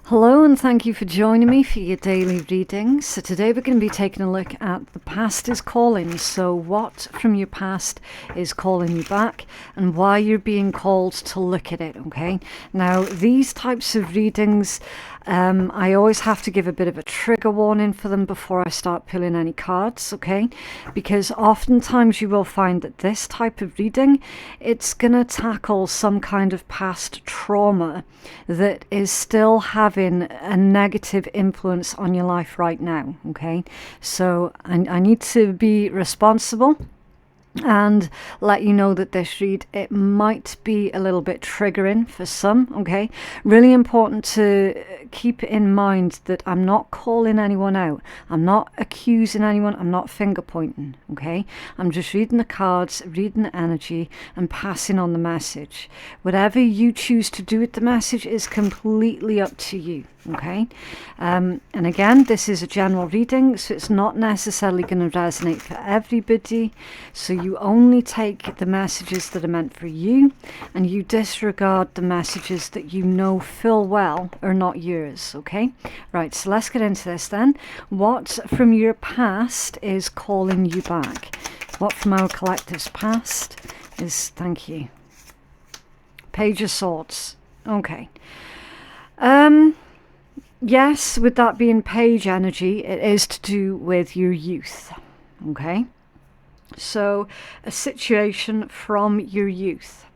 Hello and thank you for joining me for your daily readings. So today we're going to be taking a look at the past is calling. So what from your past is calling you back and why you're being called to look at it, okay? Now these types of readings, I always have to give a bit of a trigger warning for them before I start pulling any cards, okay? Because oftentimes you will find that this type of reading, it's going to tackle some kind of past trauma that is still having a negative influence on your life right now, okay? So I need to be responsible and let you know that this read, it might be a little bit triggering for some, okay? Really important to keep in mind that I'm not calling anyone out. I'm not accusing anyone. I'm not finger pointing, okay? I'm just reading the cards, reading the energy and passing on the message. Whatever you choose to do with the message is completely up to you, okay? And again, this is a general reading, so it's not necessarily going to resonate for everybody. So you only take the messages that are meant for you and you disregard the messages that you know full well are not yours, okay? Right, so let's get into this then. What from your past is calling you back? What from our collective's past is, thank you. Page of Swords. Okay. Yes, with that being page energy, it is to do with your youth, okay? So, a situation from your youth.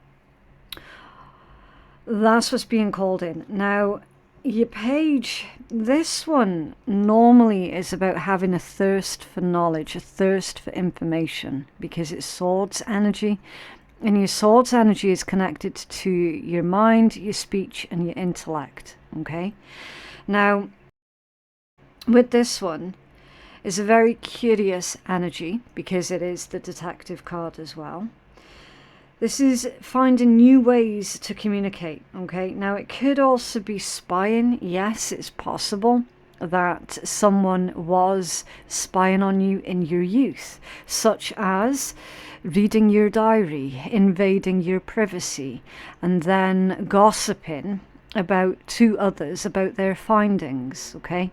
That's what's being called in. Now, your page, this one normally is about having a thirst for knowledge, a thirst for information, because it's swords energy. And your swords energy is connected to your mind, your speech, and your intellect, okay? Now, with this one, is a very curious energy because it is the detective card as well. This is finding new ways to communicate, okay? Now, it could also be spying. Yes, it's possible that someone was spying on you in your youth, such as reading your diary, invading your privacy, and then gossiping about to others about their findings, okay?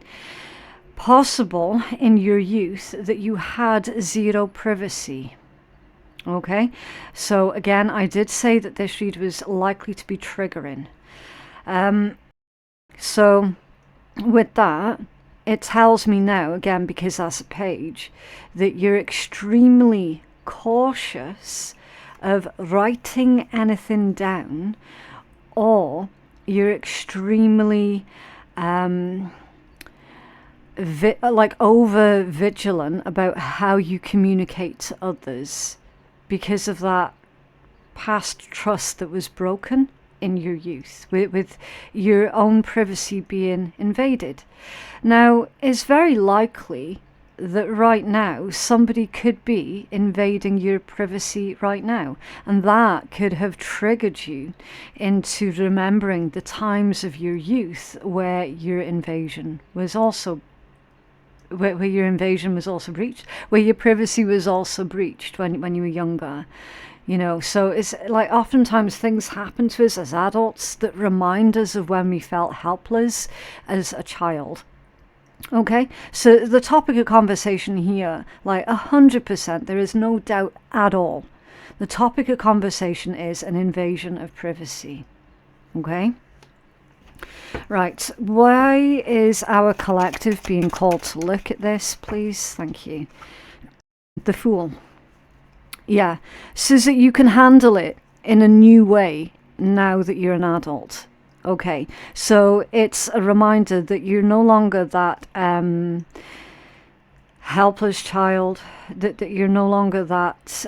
Possible in your youth that you had zero privacy, okay? So again, I did say that this read was likely to be triggering. So with that, it tells me now, again, because that's a page, that you're extremely cautious of writing anything down, or you're extremely over vigilant about how you communicate to others because of that past trust that was broken in your youth, with your own privacy being invaded. Now, it's very likely that right now somebody could be invading your privacy right now, and that could have triggered you into remembering the times of your youth where your invasion was also breached, where your privacy was also breached when you were younger, you know. So it's like oftentimes things happen to us as adults that remind us of when we felt helpless as a child. Okay, so the topic of conversation here, like 100%, there is no doubt at all. The topic of conversation is an invasion of privacy. Okay? Right, why is our collective being called to look at this, please? Thank you. The Fool. Yeah, so that you can handle it in a new way now that you're an adult. Okay, so it's a reminder that you're no longer that helpless child, that you're no longer that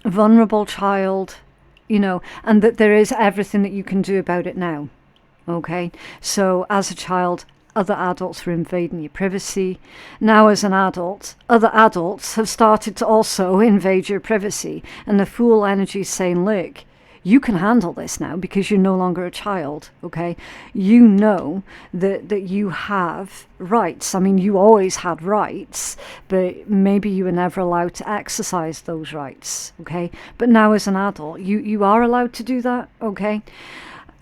vulnerable child, you know, and that there is everything that you can do about it now. Okay, so as a child, other adults were invading your privacy. Now as an adult, other adults have started to also invade your privacy. And the Fool energy is saying, look, you can handle this now because you're no longer a child, okay? You know that you have rights. I mean, you always had rights, but maybe you were never allowed to exercise those rights, okay? But now as an adult, you are allowed to do that, okay?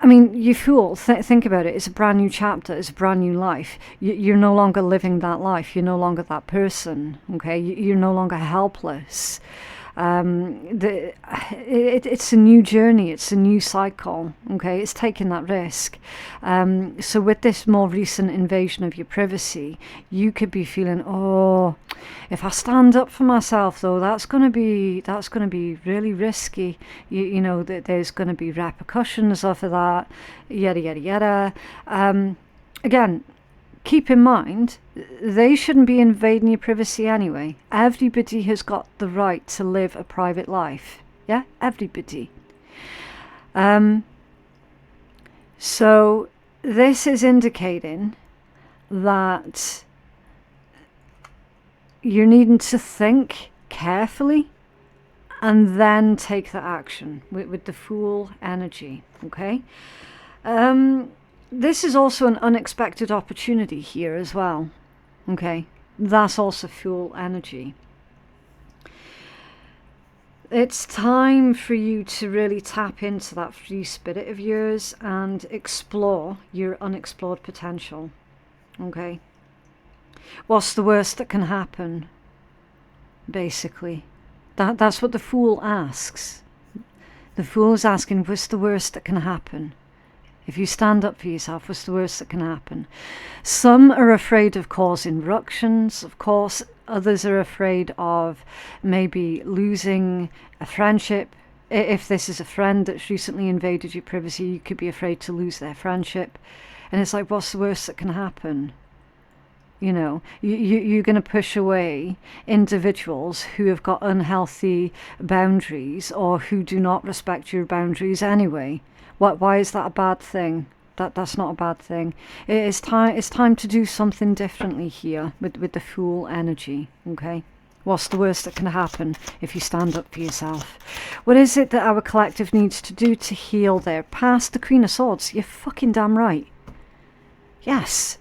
I mean, you fool, think about it. It's a brand new chapter. It's a brand new life. You're no longer living that life. You're no longer that person, okay? You're no longer helpless. It's a new journey. It's a new cycle, okay? It's taking that risk. So with this more recent invasion of your privacy, you could be feeling, oh, if I stand up for myself, though, that's going to be really risky. You know that there's going to be repercussions off of that, yada yada yada. Again, keep in mind, they shouldn't be invading your privacy anyway. Everybody has got the right to live a private life. Yeah, everybody. So this is indicating that you're needing to think carefully and then take the action with the Fool energy, okay? This is also an unexpected opportunity here as well, okay? That's also Fool energy. It's time for you to really tap into that free spirit of yours and explore your unexplored potential, okay? What's the worst that can happen, basically? That's what the Fool asks. The Fool is asking, what's the worst that can happen? If you stand up for yourself, what's the worst that can happen? Some are afraid of causing ructions, of course. Others are afraid of maybe losing a friendship. If this is a friend that's recently invaded your privacy, you could be afraid to lose their friendship. And it's like, what's the worst that can happen? You know, you're going to push away individuals who have got unhealthy boundaries or who do not respect your boundaries anyway. Why is that a bad thing? That's not a bad thing. It's time to do something differently here with the Fool energy, okay? What's the worst that can happen if you stand up for yourself? What is it that our collective needs to do to heal their past? The Queen of Swords. You're fucking damn right. Yes.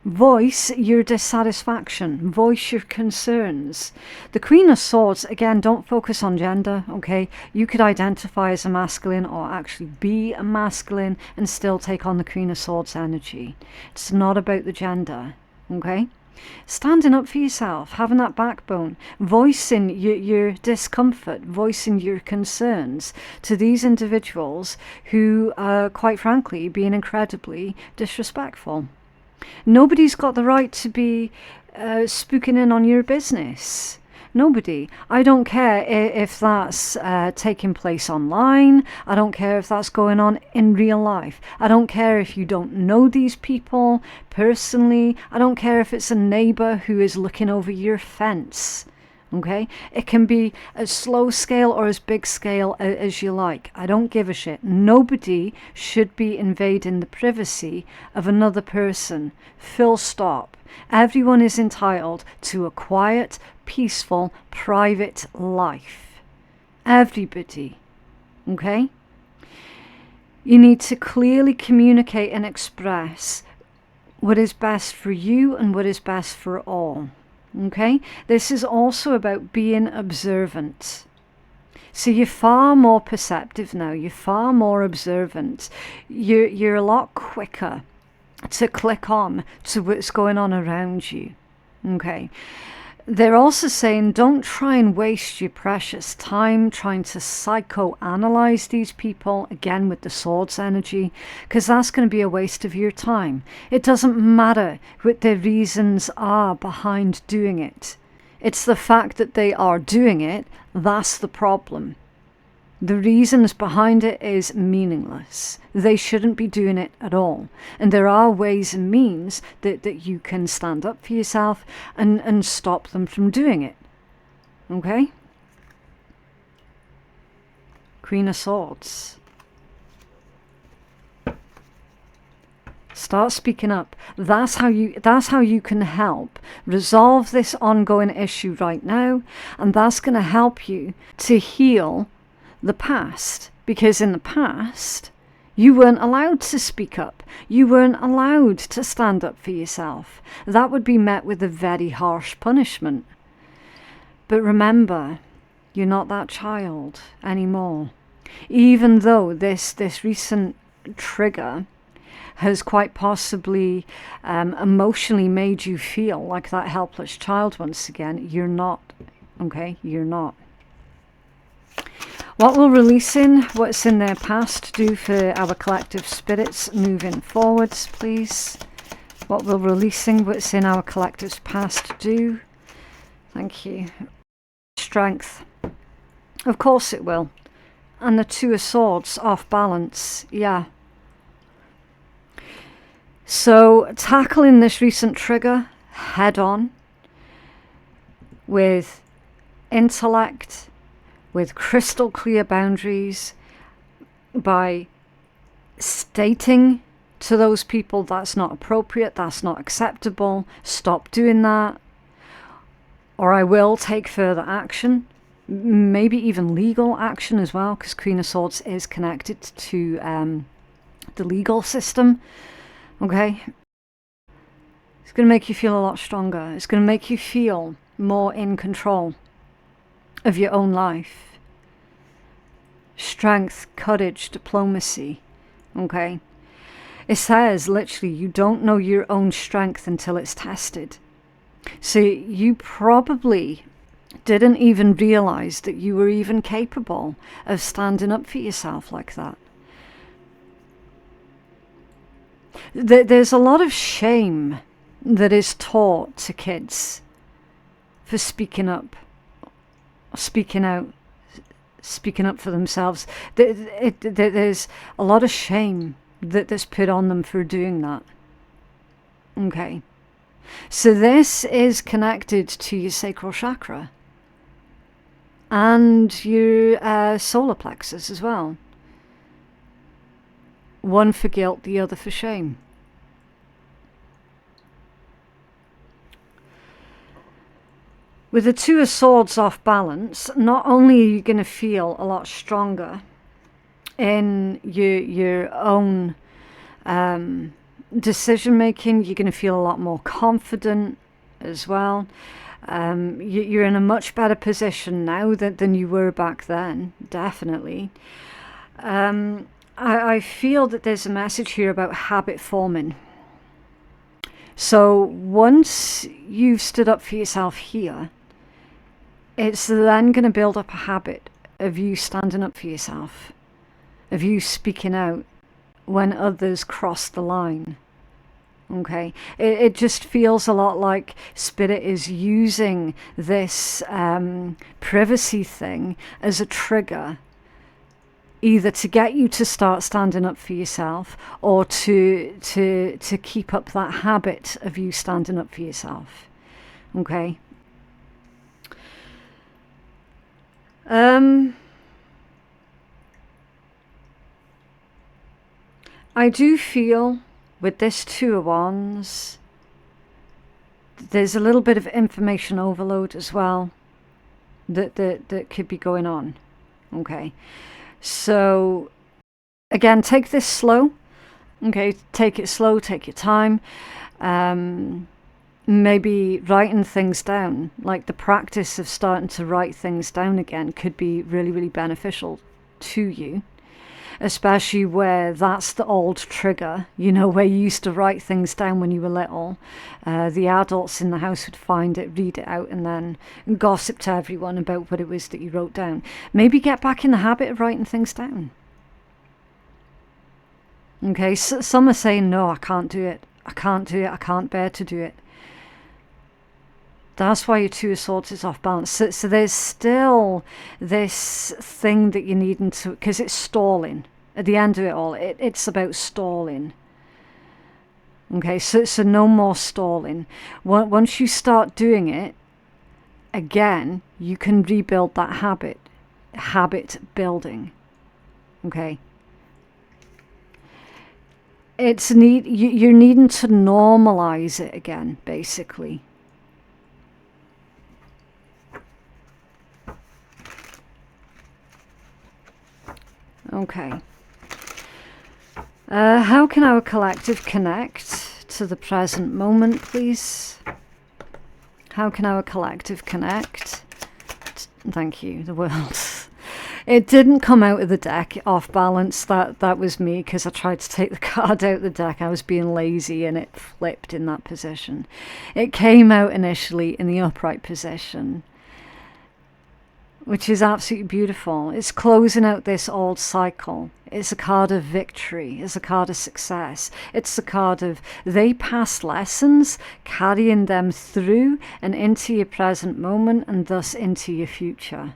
Voice your dissatisfaction. Voice your concerns. The Queen of Swords, again, don't focus on gender, okay? You could identify as a masculine or actually be a masculine and still take on the Queen of Swords energy. It's not about the gender, okay? Standing up for yourself, having that backbone, voicing your discomfort, voicing your concerns to these individuals who are, quite frankly, being incredibly disrespectful. Nobody's got the right to be spooking in on your business. Nobody. I don't care if that's taking place online. I don't care if that's going on in real life. I don't care if you don't know these people personally. I don't care if it's a neighbor who is looking over your fence. Okay? It can be as slow scale or as big scale as you like. I don't give a shit. Nobody should be invading the privacy of another person. Full stop. Everyone is entitled to a quiet, peaceful, private life. Everybody. Okay? You need to clearly communicate and express what is best for you and what is best for all. Okay? This is also about being observant. So you're far more perceptive now. You're far more observant. You're a lot quicker to click on to what's going on around you. Okay? They're also saying don't try and waste your precious time trying to psychoanalyze these people, again with the Swords energy, because that's going to be a waste of your time. It doesn't matter what their reasons are behind doing it. It's the fact that they are doing it, that's the problem. The reasons behind it is meaningless. They shouldn't be doing it at all. And there are ways and means that you can stand up for yourself and stop them from doing it. Okay? Queen of Swords. Start speaking up. That's how you can help resolve this ongoing issue right now. And that's going to help you to heal the past, because in the past you weren't allowed to speak up. You weren't allowed to stand up for yourself. That would be met with a very harsh punishment. But remember, you're not that child anymore. even though this recent trigger has quite possibly emotionally made you feel like that helpless child once again. You're not, okay? You're not. What will releasing what's in their past do for our collective spirits moving forwards, please? What will releasing what's in our collective's past do? Thank you. Strength. Of course it will. And the Two of Swords off balance. Yeah. So tackling this recent trigger head on with intellect, with crystal clear boundaries, by stating to those people that's not appropriate, that's not acceptable, stop doing that, or I will take further action, maybe even legal action as well, because Queen of Swords is connected to the legal system. Okay, it's going to make you feel a lot stronger. It's going to make you feel more in control of your own life. Strength, courage, diplomacy. Okay, it says literally you don't know your own strength until it's tested. So you probably didn't even realize that you were even capable of standing up for yourself like that. There's a lot of shame that is taught to kids for speaking up, speaking out, speaking up for themselves. There's a lot of shame that's put on them for doing that. Okay. So this is connected to your sacral chakra and your solar plexus as well. One for guilt, the other for shame. With the Two of Swords off balance, not only are you going to feel a lot stronger in your own decision making, you're going to feel a lot more confident as well. You're in a much better position now than you were back then, definitely. I feel that there's a message here about habit forming. So once you've stood up for yourself here, it's then going to build up a habit of you standing up for yourself, of you speaking out when others cross the line. Okay, it just feels a lot like Spirit is using this privacy thing as a trigger, either to get you to start standing up for yourself or to keep up that habit of you standing up for yourself. Okay. I do feel with this Two of Wands, there's a little bit of information overload as well that could be going on. Okay. So, again, take this slow. Okay, take it slow, take your time. Maybe writing things down, like the practice of starting to write things down again could be really, really beneficial to you. Especially where that's the old trigger, you know, where you used to write things down when you were little. The adults in the house would find it, read it out, and then gossip to everyone about what it was that you wrote down. Maybe get back in the habit of writing things down. Okay, so some are saying, no, I can't do it. I can't do it. I can't bear to do it. That's why your Two of Swords is off balance. So there's still this thing that you need to, because it's stalling. At the end of it all, it's about stalling. Okay, so no more stalling. Once you start doing it, again, you can rebuild that habit building. Okay. You're needing to normalize it again, basically. Okay. How can our collective connect to the present moment, please? How can our collective connect? Thank you, the world. It didn't come out of the deck off balance. That was me, because I tried to take the card out of the deck. I was being lazy and it flipped in that position. It came out initially in the upright position, which is absolutely beautiful. It's closing out this old cycle. It's a card of victory. It's a card of success. It's a card of they passed lessons, carrying them through and into your present moment and thus into your future.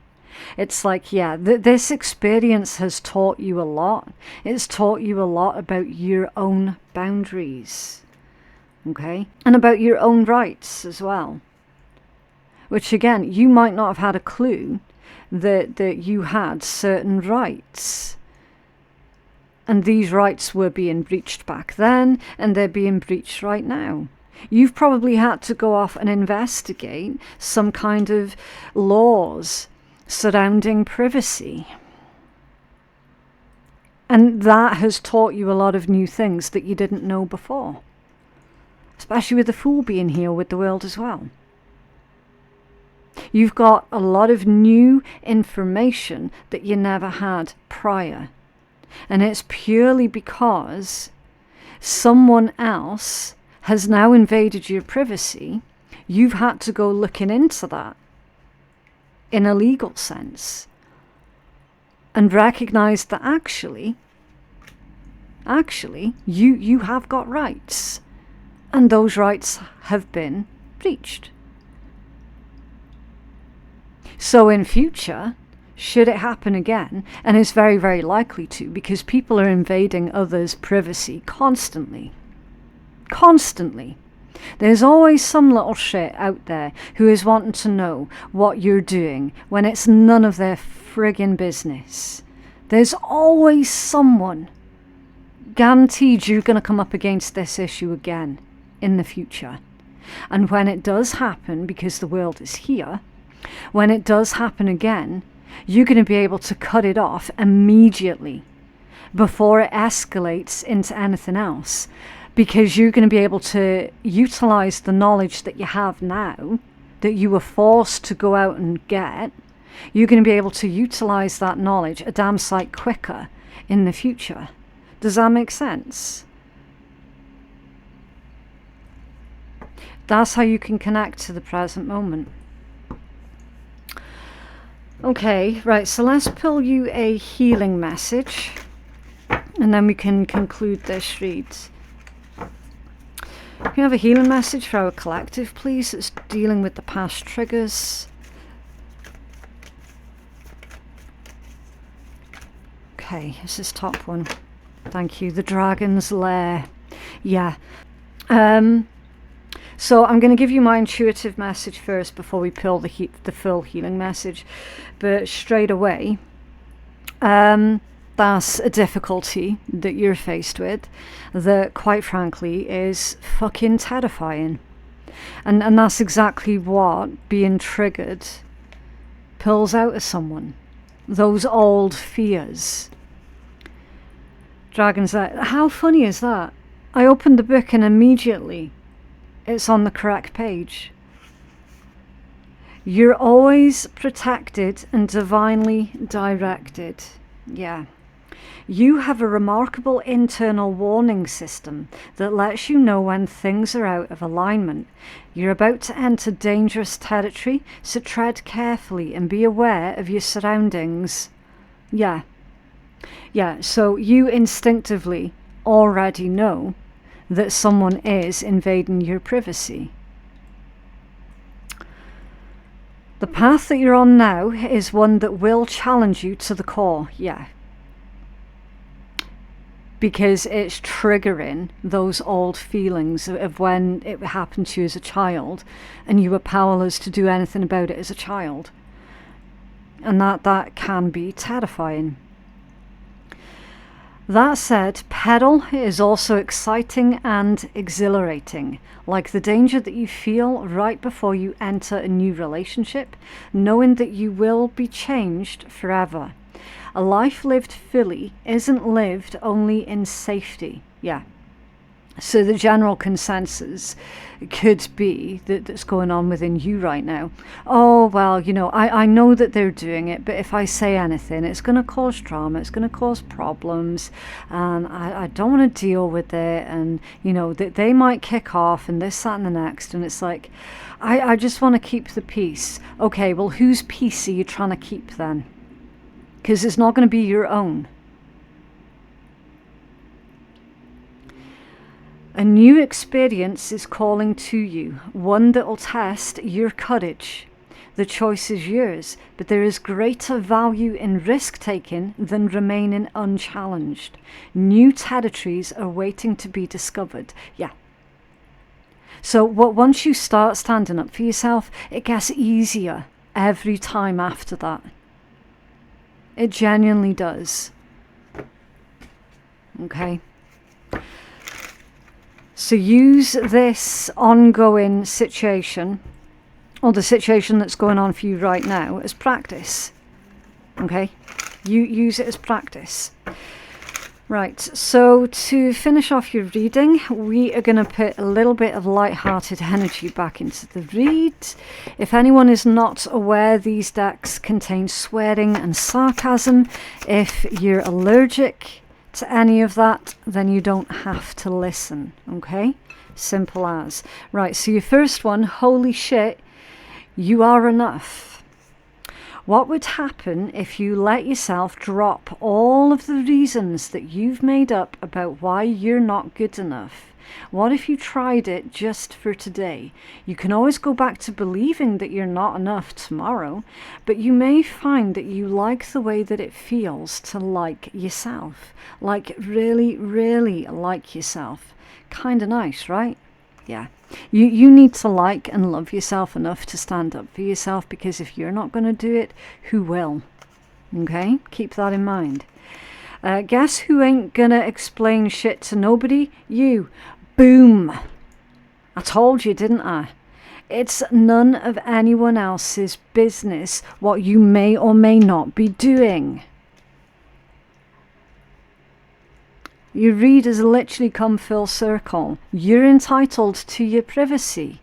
It's like, yeah, this experience has taught you a lot. It's taught you a lot about your own boundaries, okay? And about your own rights as well. Which, again, you might not have had a clue that you had certain rights. And these rights were being breached back then, and they're being breached right now. You've probably had to go off and investigate some kind of laws surrounding privacy. And that has taught you a lot of new things that you didn't know before. Especially with the Fool being here with the World as well. You've got a lot of new information that you never had prior. And it's purely because someone else has now invaded your privacy. You've had to go looking into that in a legal sense and recognize that actually you have got rights, and those rights have been breached. So in future, should it happen again, and it's very, very likely to, because people are invading others' privacy constantly. There's always some little shit out there who is wanting to know what you're doing when it's none of their friggin' business. There's always someone. Guaranteed you're going to come up against this issue again in the future. And when it does happen, because the World is here, when it does happen again, you're going to be able to cut it off immediately before it escalates into anything else, because you're going to be able to utilize the knowledge that you have now, that you were forced to go out and get. You're going to be able to utilize that knowledge a damn sight quicker in the future. Does that make sense? That's how you can connect to the present moment. Okay, right, so let's pull you a healing message, and then we can conclude this read. Can you have a healing message for our collective, please? It's dealing with the past triggers. Okay, this is top one. Thank you. The Dragon's Lair. Yeah. So I'm going to give you my intuitive message first before we pull the full healing message. But straight away, that's a difficulty that you're faced with that, quite frankly, is fucking terrifying. And that's exactly what being triggered pulls out of someone. Those old fears. Dragon's Lair. How funny is that? I opened the book and immediately it's on the correct page. You're always protected and divinely directed. Yeah. You have a remarkable internal warning system that lets you know when things are out of alignment. You're about to enter dangerous territory, so tread carefully and be aware of your surroundings. Yeah. Yeah, so you instinctively already know that someone is invading your privacy. The path that you're on now is one that will challenge you to the core, yeah. Because it's triggering those old feelings of when it happened to you as a child and you were powerless to do anything about it as a child. And that can be terrifying. That said, peril is also exciting and exhilarating, like the danger that you feel right before you enter a new relationship, knowing that you will be changed forever. A life lived fully isn't lived only in safety. Yeah. So the general consensus could be that's going on within you right now. Oh, well, I know that they're doing it, but if I say anything, it's going to cause drama, it's going to cause problems, and I don't want to deal with it, and, they might kick off, and this, that, and the next, and it's like, I just want to keep the peace. Okay, well, whose peace are you trying to keep then? Because it's not going to be your own. A new experience is calling to you, one that will test your courage. The choice is yours, but there is greater value in risk-taking than remaining unchallenged. New territories are waiting to be discovered. Yeah. So once you start standing up for yourself, it gets easier every time after that. It genuinely does. Okay? So use this ongoing situation, or the situation that's going on for you right now, as practice. Okay? You use it as practice. Right, so to finish off your reading, we are going to put a little bit of light-hearted energy back into the read. If anyone is not aware, these decks contain swearing and sarcasm. If you're allergic to any of that, then you don't have to listen, okay? Simple as. Right, so your first one, holy shit, you are enough. What would happen if you let yourself drop all of the reasons that you've made up about why you're not good enough? What if you tried it just for today? You can always go back to believing that you're not enough tomorrow, but you may find that you like the way that it feels to like yourself. Like really, really like yourself. Kind of nice, right? Yeah. You need to like and love yourself enough to stand up for yourself, because if you're not going to do it, who will? Okay? Keep that in mind. Guess who ain't going to explain shit to nobody? You. Boom. I told you, didn't I? It's none of anyone else's business what you may or may not be doing. Your read has literally come full circle. You're entitled to your privacy.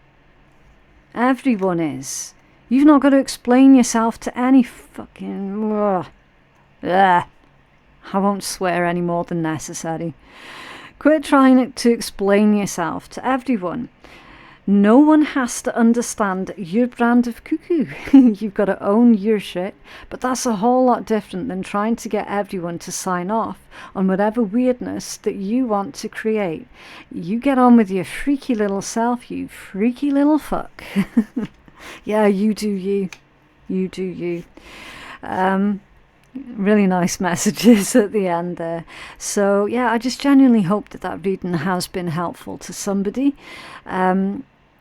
Everyone is. You've not got to explain yourself to any fucking... I won't swear any more than necessary. Quit trying to explain yourself to everyone. No one has to understand your brand of cuckoo. You've got to own your shit, but that's a whole lot different than trying to get everyone to sign off on whatever weirdness that you want to create. You get on with your freaky little self, you freaky little fuck. Yeah, you do you. You do you. Really nice messages at the end there. So yeah, I just genuinely hope that reading has been helpful to somebody.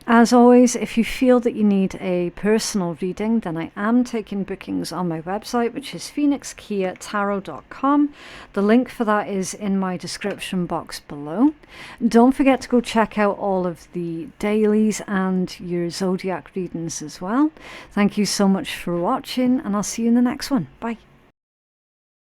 As always, if you feel that you need a personal reading, then I am taking bookings on my website, which is phoenixkeiatarot.com. The link for that is in my description box below. Don't forget to go check out all of the dailies and your zodiac readings as well. Thank you so much for watching, and I'll see you in the next one. Bye.